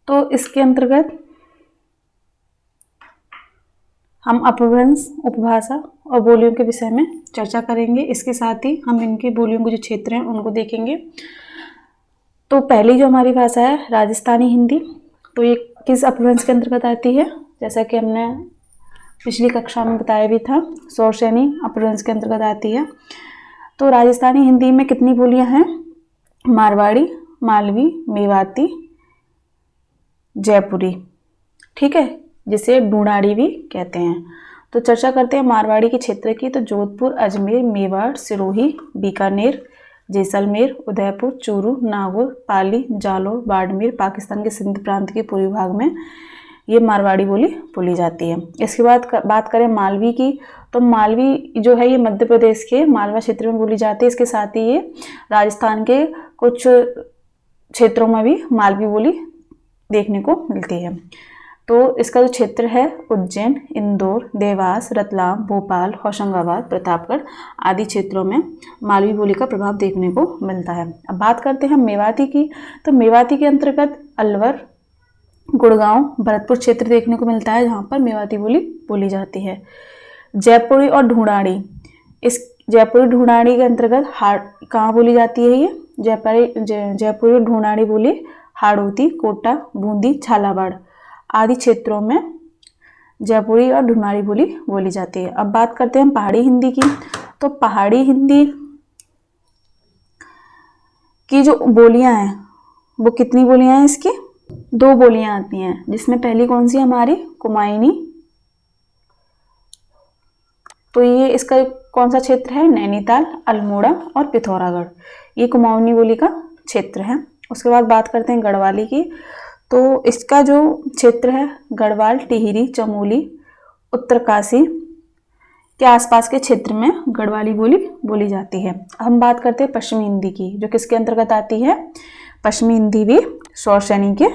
तो इसके अंतर्गत हम अपभ्रंश, उपभाषा और बोलियों के विषय में चर्चा करेंगे। इसके साथ ही हम इनके बोलियों के जो क्षेत्र हैं उनको देखेंगे। तो पहली जो हमारी भाषा है राजस्थानी हिंदी, तो ये किस अपभ्रंश के अंतर्गत आती है? जैसा कि हमने पिछली कक्षा में बताया भी था, शौरसेनी अपभ्रंश के अंतर्गत आती है। तो राजस्थानी हिंदी में कितनी बोलियां हैं? मारवाड़ी, मालवी, मेवाती, जयपुरी, ठीक है, जिसे ढूंढाड़ी भी कहते हैं। तो चर्चा करते हैं मारवाड़ी के क्षेत्र की। तो जोधपुर, अजमेर, मेवाड़, सिरोही, बीकानेर, जैसलमेर, उदयपुर, चूरू, नागौर, पाली, जालौर, बाड़मेर, पाकिस्तान के सिंध प्रांत के पूर्वी भाग में ये मारवाड़ी बोली बोली जाती है। इसके बाद बात करें मालवी की, तो मालवी जो है ये मध्य प्रदेश के मालवा क्षेत्र में बोली जाती है। इसके साथ ही ये राजस्थान के कुछ क्षेत्रों में भी मालवी बोली देखने को मिलती है। तो इसका जो क्षेत्र है उज्जैन, इंदौर, देवास, रतलाम, भोपाल, होशंगाबाद, प्रतापगढ़ आदि क्षेत्रों में मालवी बोली का प्रभाव देखने को मिलता है। अब बात करते हैं मेवाती की, तो मेवाती के अंतर्गत अलवर, गुड़गांव, भरतपुर क्षेत्र देखने को मिलता है जहाँ पर मेवाती बोली बोली जाती है। जयपुरी और ढूंढाड़ी, इस जयपुरी ढूंढाड़ी के अंतर्गत कहाँ बोली जाती है ये? जयपुरी और ढूंढाड़ी बोली हाड़ौती, कोटा, बूंदी, झालावाड़ आदि क्षेत्रों में जयपुरी और ढूंढाड़ी बोली बोली जाती है। अब बात करते हैं पहाड़ी हिंदी की, तो पहाड़ी हिंदी की जो बोलियां हैं वो कितनी बोलियां हैं? इसकी 2 बोलियां आती हैं, जिसमें पहली कौन सी हमारी कुमायूनी, तो ये इसका कौन सा क्षेत्र है? नैनीताल, अल्मोड़ा और पिथौरागढ़, ये कुमायूनी बोली का क्षेत्र है। उसके बाद बात करते हैं गढ़वाली की, तो इसका जो क्षेत्र है गढ़वाल, टिहरी, चमोली, उत्तरकाशी के आसपास के क्षेत्र में गढ़वाली बोली बोली जाती है। हम बात करते हैं पश्चिमी हिंदी की, जो किसके अंतर्गत आती है? पश्चिमी हिंदी भी शौरसेनी के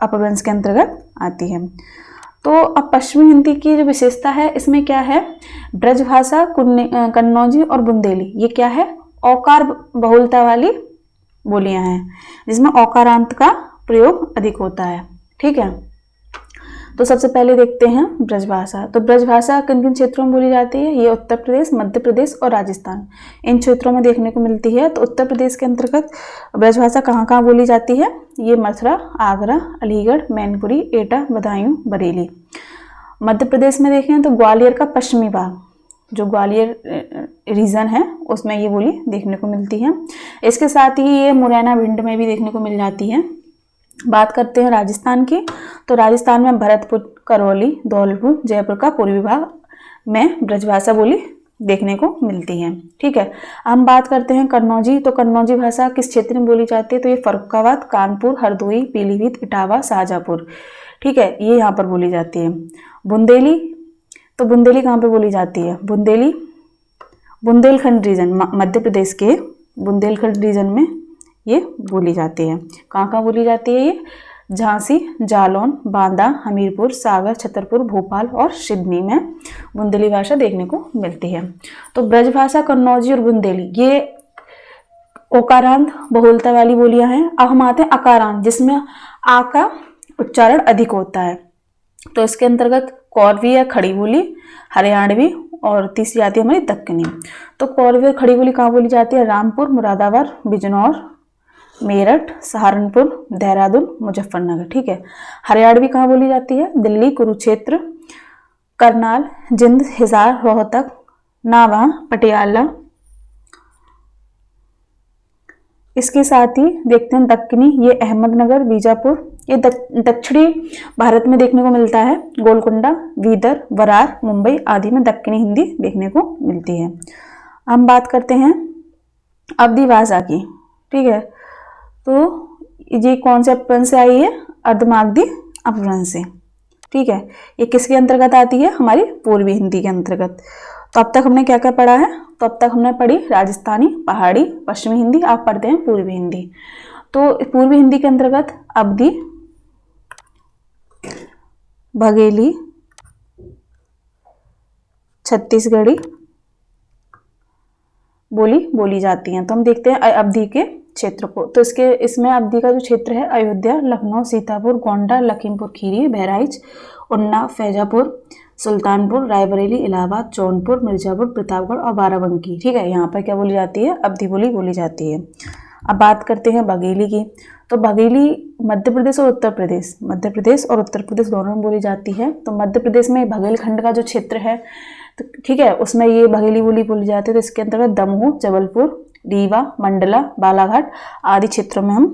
अपभ्रंश के अंतर्गत आती है। तो अब पश्चिमी हिंदी की जो विशेषता है इसमें क्या है? ब्रजभाषा, कन्नौजी और बुंदेली, ये क्या है? औकार बहुलता वाली बोलियां हैं, जिसमें औकारांत का प्रयोग अधिक होता है, ठीक है। तो सबसे पहले देखते हैं ब्रजभाषा। तो ब्रजभाषा किन किन क्षेत्रों में बोली जाती है? ये उत्तर प्रदेश, मध्य प्रदेश और राजस्थान, इन क्षेत्रों में देखने को मिलती है। तो उत्तर प्रदेश के अंतर्गत ब्रजभाषा कहाँ कहाँ बोली जाती है? ये मथुरा, आगरा, अलीगढ़, मैनपुरी, एटा, बदायूं, बरेली। मध्य प्रदेश में देखें तो ग्वालियर का पश्चिमी भाग, जो ग्वालियर रीजन है उसमें ये बोली देखने को मिलती है। इसके साथ ही ये मुरैना, भिंड में भी देखने को मिल जाती है। बात करते हैं राजस्थान की, तो राजस्थान में भरतपुर, करौली, धौलपुर, जयपुर का पूर्वी भाग में ब्रजभाषा बोली देखने को मिलती है, ठीक है। हम बात करते हैं कन्नौजी, तो कन्नौजी भाषा किस क्षेत्र में बोली जाती है? तो ये फर्रुखाबाद, कानपुर, हरदोई, पीलीभीत, इटावा, शाहजहाँपुर, ठीक है, ये यहाँ पर बोली जाती है। बुंदेली, तो बुंदेली कहाँ पर बोली जाती है? बुंदेली बुंदेलखंड रीजन, मध्य प्रदेश के बुंदेलखंड रीजन में ये बोली जाती है। कहाँ कहाँ बोली जाती है ये? झांसी, जालौन, बांदा, हमीरपुर, सागर, छतरपुर, भोपाल और सिडनी में बुंदेली भाषा देखने को मिलती है। तो ब्रजभाषा, कन्नौजी और बुंदेली ये ओकारांत बहुलता वाली बोलियां हैं। अब हम आते हैं अकारांत, जिसमें आ का उच्चारण अधिक होता है। तो इसके अंतर्गत कौरवी या खड़ी बोली, हरियाणवी और तीसरी आती है हमारी दक्कनी। तो कौरवी और खड़ी बोली कहाँ बोली जाती है? रामपुर, मुरादाबाद, बिजनौर, मेरठ, सहारनपुर, देहरादून, मुजफ्फरनगर, ठीक है। हरियाणवी कहाँ बोली जाती है? दिल्ली, कुरुक्षेत्र, करनाल, जिंद, हिसार, रोहतक, नावा, पटियाला। इसके साथ ही देखते हैं दक्कनी, ये अहमदनगर, बीजापुर, ये दक्षिणी भारत में देखने को मिलता है। गोलकुंडा, बीदर, वरार, मुंबई आदि में दक्कनी हिंदी देखने को मिलती है। हम बात करते हैं अवधी भाषा की, ठीक है। तो ये कौन से अपभ्रंश से आई है? अर्धमागधी अपभ्रंश से, ठीक है। ये किसके अंतर्गत आती है? हमारी पूर्वी हिंदी के अंतर्गत। तो अब तक हमने क्या क्या पढ़ा है? तो अब तक हमने पढ़ी राजस्थानी, पहाड़ी, पश्चिमी हिंदी, आप पढ़ते हैं पूर्वी हिंदी। तो पूर्वी हिंदी के अंतर्गत अवधी, बघेली, छत्तीसगढ़ी बोली जाती हैं। तो हम देखते हैं अवधी के क्षेत्र को। तो इसमें अवधि का जो क्षेत्र है अयोध्या, लखनऊ, सीतापुर, गोंडा, लखीमपुर खीरी, बहराइच, उन्नाव, फैजापुर, सुल्तानपुर, रायबरेली, इलाहाबाद, जौनपुर, मिर्जापुर, प्रतापगढ़ और बाराबंकी। ठीक है, यहाँ पर क्या बोली जाती है? अवधी बोली बोली जाती है। अब बात करते हैं बघेली की। तो बघेली मध्य प्रदेश और उत्तर प्रदेश, मध्य प्रदेश और उत्तर प्रदेश दोनों में बोली जाती है। तो मध्य प्रदेश में बघेलखंड का जो क्षेत्र है, तो ठीक है, उसमें ये बघेली बोली बोली जाती है। तो इसके अंतर्गत दमोह, जबलपुर, रीवा, मंडला, बालाघाट आदि क्षेत्रों में हम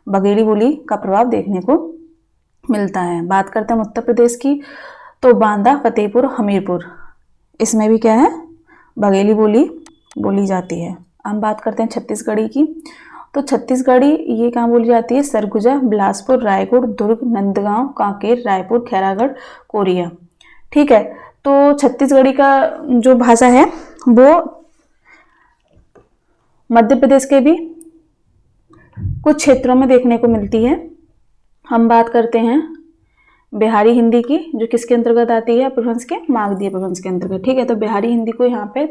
बघेली बोली का प्रभाव देखने को मिलता है। बात करते हैं उत्तर प्रदेश की। तो बांदा, फतेहपुर, हमीरपुर, इसमें भी क्या है? बघेली बोली बोली जाती है। हम बात करते हैं छत्तीसगढ़ी की। तो छत्तीसगढ़ी ये कहाँ बोली जाती है? सरगुजा, बिलासपुर, रायपुर, दुर्ग, नंदगांव, कांकेर, रायपुर, खैरागढ़, कोरिया। ठीक है, तो छत्तीसगढ़ी का जो भाषा है वो मध्य प्रदेश के भी कुछ क्षेत्रों में देखने को मिलती है। हम बात करते हैं बिहारी हिंदी की, जो किसके अंतर्गत आती है? अपभ्रंश के मागधी अपभ्रंश के अंतर्गत। ठीक है, तो बिहारी हिंदी को यहाँ पे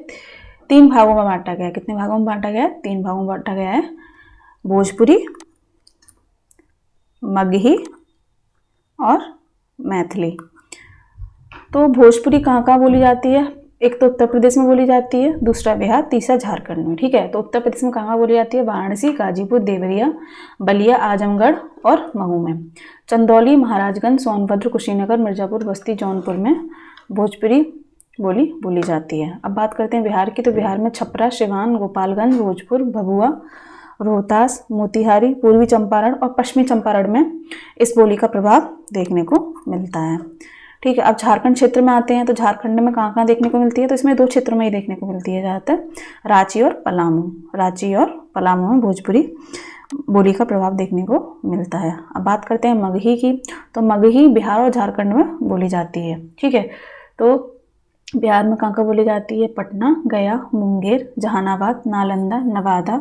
3 भागों में बांटा गया है। कितने भागों में बांटा गया है? 3 भागों में बांटा गया है। भोजपुरी, मगही और मैथिली। तो भोजपुरी कहाँ कहाँ बोली जाती है? एक तो उत्तर प्रदेश में बोली जाती है, दूसरा बिहार, तीसरा झारखंड में। ठीक है, तो उत्तर प्रदेश में कहाँ बोली जाती है? वाराणसी, गाजीपुर, देवरिया, बलिया, आजमगढ़ और महू में। चंदौली, महाराजगंज, सोनभद्र, कुशीनगर, मिर्जापुर, बस्ती, जौनपुर में भोजपुरी बोली बोली जाती है। अब बात करते हैं बिहार की। तो बिहार में छपरा, सिवान, गोपालगंज, भोजपुर, भभुआ, रोहतास, मोतिहारी, पूर्वी चंपारण और पश्चिमी चंपारण में इस बोली का प्रभाव देखने को मिलता है। ठीक है, अब झारखंड क्षेत्र में आते हैं। तो झारखंड में कहाँ कहाँ देखने को मिलती है? तो इसमें 2 क्षेत्रों में ही देखने को मिलती है ज़्यादातर, रांची और पलामू। रांची और पलामू में भोजपुरी बोली का प्रभाव देखने को मिलता है। अब बात करते हैं मगही की। तो मगही बिहार और झारखंड में बोली जाती है। ठीक है, तो बिहार में कहाँ कहाँ बोली जाती है? पटना, गया, मुंगेर, जहानाबाद, नालंदा, नवादा,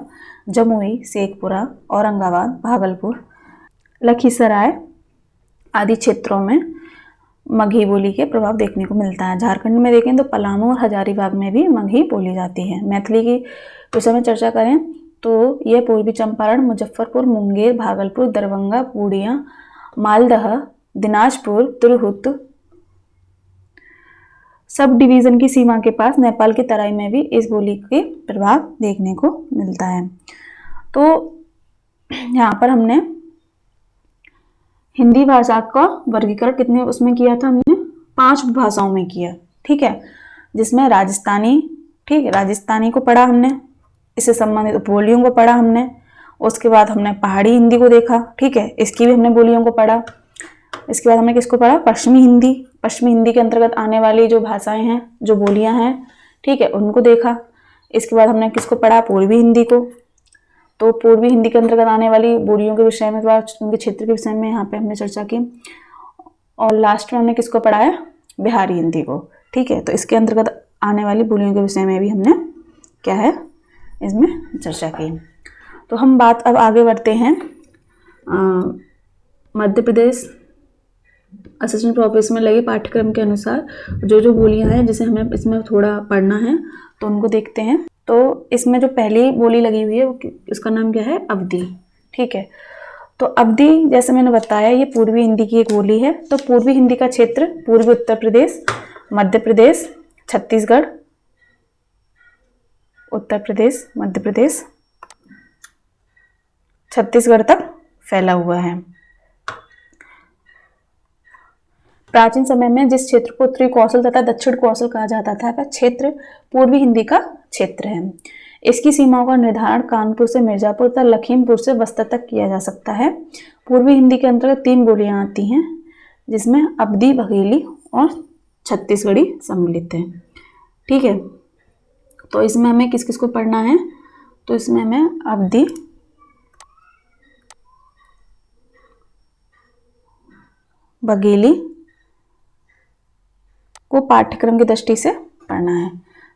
जमुई, शेखपुरा, औरंगाबाद, भागलपुर, लखीसराय आदि क्षेत्रों में मगही बोली के प्रभाव देखने को मिलता है। झारखंड में देखें तो पलामू और हजारीबाग में भी मगही बोली जाती है। मैथिली की विषय में चर्चा करें तो यह पूर्वी चंपारण, मुजफ्फरपुर, मुंगेर, भागलपुर, दरभंगा, पूर्णिया, मालदह, दिनाजपुर, तुरहुत सब डिवीज़न की सीमा के पास नेपाल की तराई में भी इस बोली के प्रभाव देखने को मिलता है। तो यहाँ पर हमने हिंदी भाषा का वर्गीकरण कितने उसमें किया था? हमने 5 भाषाओं में किया। ठीक है, जिसमें राजस्थानी, ठीक है, राजस्थानी को पढ़ा हमने, इससे संबंधित बोलियों को पढ़ा हमने। उसके बाद हमने पहाड़ी हिंदी को देखा। ठीक है, इसकी भी हमने बोलियों को पढ़ा। इसके बाद हमने किसको पढ़ा? पश्चिमी हिंदी। पश्चिमी हिंदी के अंतर्गत आने वाली जो भाषाएं हैं, जो बोलियां हैं, ठीक है, उनको देखा। इसके बाद हमने किसको पढ़ा? पूर्वी हिंदी को। तो पूर्वी हिंदी के अंतर्गत आने वाली बोलियों के विषय में, उनके क्षेत्र के विषय में यहाँ पे हमने चर्चा की। और लास्ट में हमने किसको पढ़ाया? बिहारी हिंदी को। ठीक है, तो इसके अंतर्गत आने वाली बोलियों के विषय में भी हमने क्या है इसमें चर्चा की। तो हम बात अब आगे बढ़ते हैं मध्य प्रदेश असिस्टेंट प्रोफेसर में लगे पाठ्यक्रम के अनुसार जो जो बोलियां हैं जिसे हमें इसमें थोड़ा पढ़ना है, तो उनको देखते हैं। तो इसमें जो पहली बोली लगी हुई है उसका नाम क्या है? अवधी। ठीक है, तो अवधी जैसे मैंने बताया ये पूर्वी हिंदी की एक बोली है। तो पूर्वी हिंदी का क्षेत्र पूर्वी उत्तर प्रदेश, मध्य प्रदेश, छत्तीसगढ़, उत्तर प्रदेश, मध्य प्रदेश, छत्तीसगढ़ तक फैला हुआ है। प्राचीन समय में जिस क्षेत्र को उत्तरी कौशल तथा दक्षिण कौशल कहा जाता था वह क्षेत्र पूर्वी हिंदी का क्षेत्र है। इसकी सीमाओं का निर्धारण कानपुर से मिर्जापुर तथा लखीमपुर से बस्तर तक किया जा सकता है। पूर्वी हिंदी के अंतर्गत 3 बोलियां आती हैं जिसमें अवधी, बघेली और छत्तीसगढ़ी सम्मिलित है। ठीक है, तो इसमें हमें किस किस को पढ़ना है? तो इसमें हमें अवधी, बघेली को पाठ्यक्रम की दृष्टि से पढ़ना है।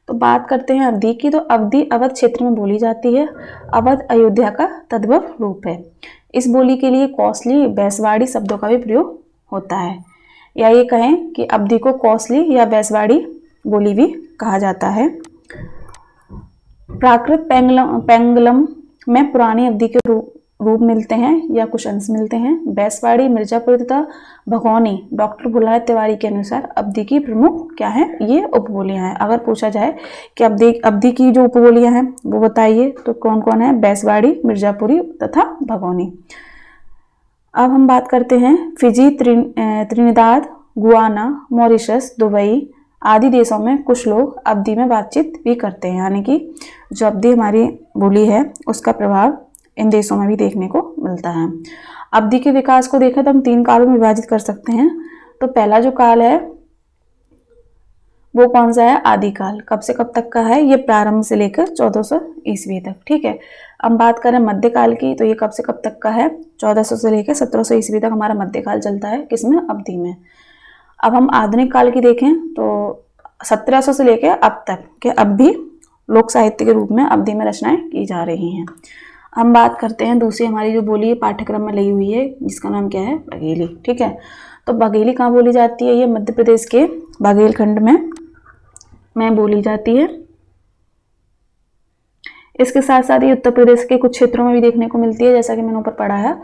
तो बात करते हैं अवधी की। तो अवधी अवध क्षेत्र में बोली जाती है। अवध अयोध्या का तद्भव रूप है। इस बोली के लिए कौशली, बैसवाड़ी शब्दों का भी प्रयोग होता है, या ये कहें कि अवधी को कौशली या बैसवाड़ी बोली भी कहा जाता है। प्राकृत, पेंगलम में पुरानी अवधि के रूप मिलते हैं या कुछ अंश मिलते हैं। बैसवाड़ी, मिर्जापुर तथा भगोनी डॉक्टर भुलाए तिवारी के अनुसार अवधि की प्रमुख क्या है, ये उपबोलियां हैं। अगर पूछा जाए कि अवधि की जो उपबोलियां हैं वो बताइए, तो कौन कौन है, बैसवाड़ी, मिर्जापुरी तथा भगोनी। अब हम बात करते हैं Fiji, Trinidad, Guana, Mauritius, Dubai आदि देशों में कुछ लोग अवधि में बातचीत भी करते हैं, यानी कि जो अवधि हमारी बोली है उसका प्रभाव इन देशों में भी देखने को मिलता है। अवधि के विकास को देखें तो हम 3 कालों में विभाजित कर सकते हैं। तो पहला जो काल है वो कौन सा है, आदिकाल। कब से कब तक का है, ये प्रारंभ से लेकर 1400 ईस्वी तक। ठीक है। अब बात करें मध्यकाल की, तो ये कब से कब तक का है, 1400 से लेकर 1700 ईस्वी तक हमारा मध्यकाल चलता है, किसमें, अवधि में। अब हम आधुनिक काल की देखें तो 1700 से लेकर अब तक के अब भी लोक साहित्य के रूप में अवधि में रचनाएं की जा रही हैं। हम बात करते हैं दूसरी हमारी जो बोली है पाठ्यक्रम में लगी हुई है, जिसका नाम क्या है, बघेली। ठीक है। तो बघेली कहाँ बोली जाती है, ये मध्य प्रदेश के बघेलखंड में बोली जाती है। इसके साथ साथ ये उत्तर प्रदेश के कुछ क्षेत्रों में भी देखने को मिलती है, जैसा कि मैंने ऊपर पढ़ा है।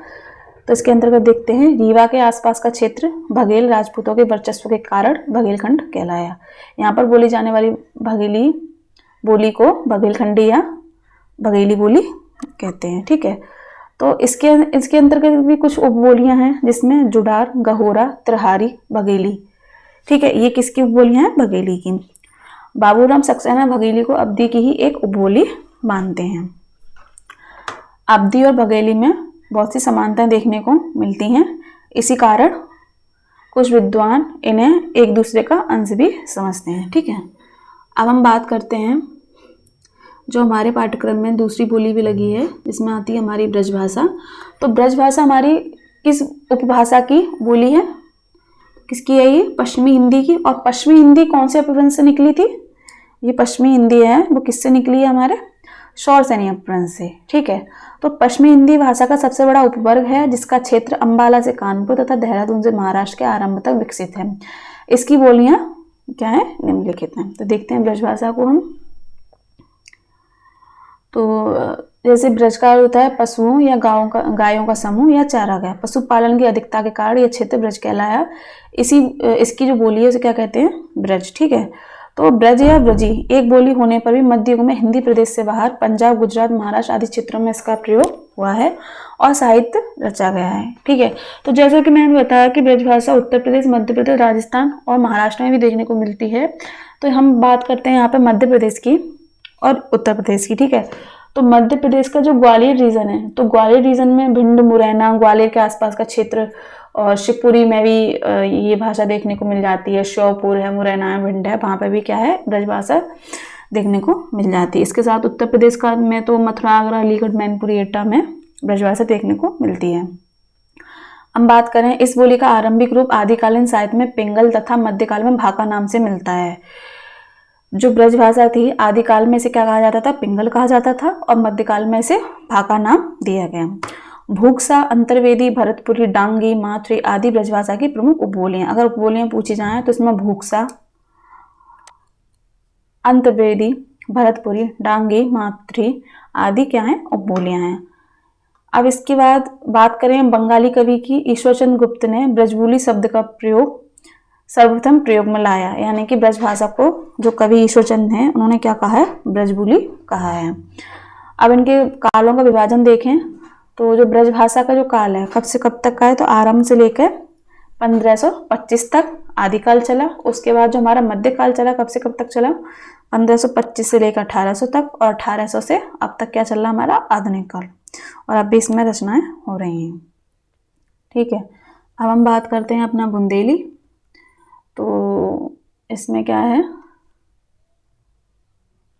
तो इसके अंतर्गत देखते हैं, रीवा के आसपास का क्षेत्र बघेल राजपूतों के वर्चस्व के कारण बघेलखंड कहलाया। यहाँ पर बोली जाने वाली बघेली बोली को बघेलखंडी या बघेली बोली कहते हैं। ठीक है। तो इसके अंतर्गत भी कुछ उपबोलियां हैं, जिसमें जुडार, गहोरा, त्रिहारी, बघेली। ठीक है। ये किसकी उपबोलियां हैं, बघेली की। बाबूराम सक्सेना बघेली को अवधि की ही एक उपबोली मानते हैं। अवधि और बघेली में बहुत सी समानताएं देखने को मिलती हैं, इसी कारण कुछ विद्वान इन्हें एक दूसरे का अंश भी समझते हैं। ठीक है। अब हम बात करते हैं जो हमारे पाठ्यक्रम में दूसरी बोली भी लगी है, जिसमें आती है हमारी ब्रजभाषा। तो ब्रजभाषा हमारी किस उपभाषा की बोली है, किसकी है ये, पश्चिमी हिंदी की। और पश्चिमी हिंदी कौन से अपभ्रंश से निकली थी, ये पश्चिमी हिंदी है वो किससे निकली है, हमारे शौरसेनी अपभ्रंश से। ठीक है। तो पश्चिमी हिंदी भाषा का सबसे बड़ा उपवर्ग है, जिसका क्षेत्र अंबाला से कानपुर तथा देहरादून से महाराष्ट्र के आरंभ तक विकसित है। इसकी बोलियां क्या है, निम्नलिखित हैं। तो देखते हैं ब्रजभाषा को हम। तो जैसे ब्रज का होता है पशुओं या गायों का समूह या चारागाह। पशुपालन की अधिकता के कारण यह क्षेत्र ब्रज कहलाया। इसकी जो बोली है उसे क्या कहते हैं, ब्रज। ठीक है। तो ब्रज या ब्रजी एक बोली होने पर भी मध्य युग में हिंदी प्रदेश से बाहर पंजाब, गुजरात, महाराष्ट्र आदि क्षेत्रों में इसका प्रयोग हुआ है और साहित्य रचा गया है। ठीक है। तो जैसा कि मैंने बताया कि ब्रजभाषा उत्तर प्रदेश, मध्य प्रदेश, राजस्थान और महाराष्ट्र में भी देखने को मिलती है। तो हम बात करते हैं यहाँ पे मध्य प्रदेश की और उत्तर प्रदेश की। ठीक है। तो मध्य प्रदेश का जो ग्वालियर रीजन है, तो ग्वालियर रीजन में भिंड, मुरैना, ग्वालियर के आसपास का क्षेत्र और शिवपुरी में भी ये भाषा देखने को मिल जाती है। श्योपुर है, मुरैना है, भिंड है, वहाँ पे भी क्या है, ब्रजभाषा देखने को मिल जाती है। इसके साथ उत्तर प्रदेश का में तो मथुरा, आगरा, अलीगढ़, मैनपुरी, एटा में ब्रजभाषा देखने को मिलती है। हम बात करें इस बोली का आरंभिक रूप आदिकालीन साहित्य में पिंगल तथा मध्यकाल में भाका नाम से मिलता है। जो ब्रजभाषा थी आदिकाल में इसे क्या कहा जाता था, पिंगल कहा जाता था, और मध्यकाल में इसे भाका नाम दिया गया। भूक्सा, अंतर्वेदी, भरतपुरी, डांगी, माथुरी आदि ब्रजभाषा की प्रमुख उपबोलियां। अगर उपबोलियां पूछी जाएं तो इसमें भूक्सा, अंतर्वेदी, भरतपुरी, डांगी, माथुरी आदि क्या है, उपबोलियां हैं। अब इसके बाद बात करें बंगाली कवि की। ईश्वरचंद्र गुप्त ने ब्रजबोली शब्द का प्रयोग सर्वप्रथम प्रयोग में लाया, यानी कि ब्रजभाषा को जो कवि ईश्वरचंद्र हैं उन्होंने क्या कहा है, ब्रजबोली कहा है। अब इनके कालों का विभाजन देखें तो जो ब्रजभाषा का जो काल है कब से कब तक का है, तो आरंभ से लेकर 1525 तक आदिकाल चला। उसके बाद जो हमारा मध्यकाल चला कब से कब तक चला, 1525 से लेकर 1800 तक, और 1800 से अब तक क्या चल रहा हमारा, आधुनिक काल। और अब भी इसमें रचनाएं हो रही हैं। ठीक है। अब हम बात करते हैं अपना बुंदेली। तो इसमें क्या है,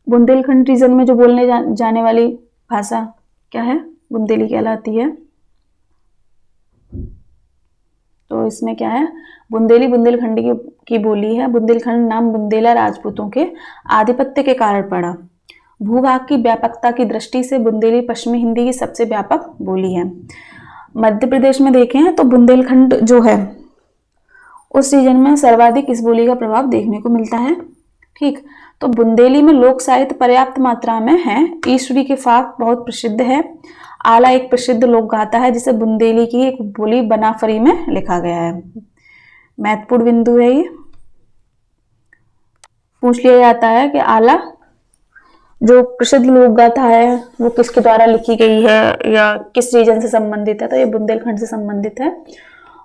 बुंदेलखंड रीजन में जो बोलने जाने वाली भाषा क्या है, बुंदेली कहलाती है। तो इसमें क्या है, बुंदेली बुंदेलखंड की बोली है। बुंदेलखंड नाम बुंदेला राजपूतों के आधिपत्य के कारण पड़ा। भूभाग की व्यापकता की दृष्टि से बुंदेली पश्चिमी हिंदी की सबसे व्यापक बोली है। मध्य प्रदेश में देखें तो बुंदेलखंड जो है उस रीजन में सर्वाधिक इस बोली का प्रभाव देखने को मिलता है। ठीक। तो बुंदेली में लोक साहित्य पर्याप्त मात्रा में है। ईश्वरी के फाक बहुत प्रसिद्ध है। आला एक प्रसिद्ध लोक गाथा है जिसे बुंदेली की एक बोली बनाफरी में लिखा गया है। महत्वपूर्ण बिंदु है ये। पूछ लिया जाता है कि आला जो प्रसिद्ध लोक गाथा है वो किसके द्वारा लिखी गई है या किस रीजन से संबंधित है, तो ये बुंदेलखंड से संबंधित है।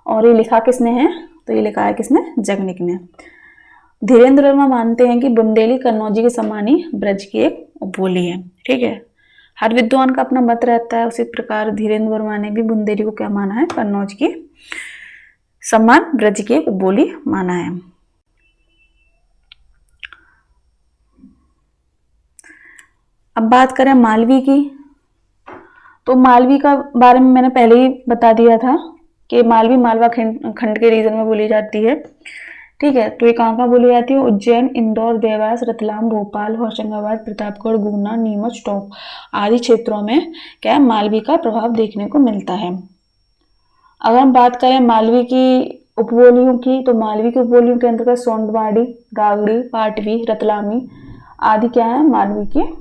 और ये लिखा किसने है, तो ये लिखा है किसने, जगनिक ने। धीरेन्द्र वर्मा मानते हैं कि बुंदेली कन्नौजी के समान ही ब्रज की एक उपबोली है। ठीक है, हर विद्वान का अपना मत रहता है, उसी प्रकार धीरेन्द्र वर्मा ने भी बुंदेली को क्या माना है, कन्नौज की समान ब्रज की एक उपबोली माना है। अब बात करें मालवी की, तो मालवी का बारे में मैंने पहले ही बता दिया था कि मालवी मालवा खंड के रीजन में बोली जाती है। ठीक है, तो ये कहाँ बोली जाती है, उज्जैन, इंदौर, देवास, रतलाम, भोपाल, होशंगाबाद, प्रतापगढ़, गुना, नीमच, टोंक आदि क्षेत्रों में क्या है, मालवी का प्रभाव देखने को मिलता है। अगर हम बात करें मालवी की उपबोलियों की, तो मालवी की उपबोलियों के अंतर्गत सोंडवाड़ी, गागड़ी, पाटवी, रतलामी आदि क्या है, मालवी की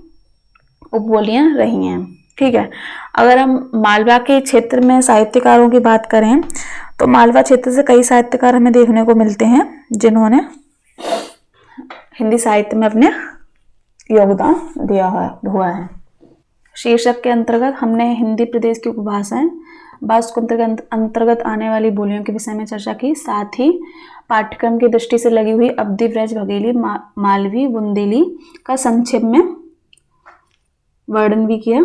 उपबोलियां रही हैं। ठीक है, अगर हम मालवा के क्षेत्र में साहित्यकारों की बात करें तो मालवा क्षेत्र से कई साहित्यकार हमें देखने को मिलते हैं जिन्होंने हिंदी साहित्य में अपने योगदान दिया हुआ है। शीर्षक के अंतर्गत हमने हिंदी प्रदेश की उपभाषाएं उसके अंतर्गत आने वाली बोलियों के विषय में चर्चा की। साथ ही पाठ्यक्रम की दृष्टि से लगी हुई अवधी, ब्रज, बघेली, मालवी, बुंदेली का संक्षेप में वर्णन भी किया।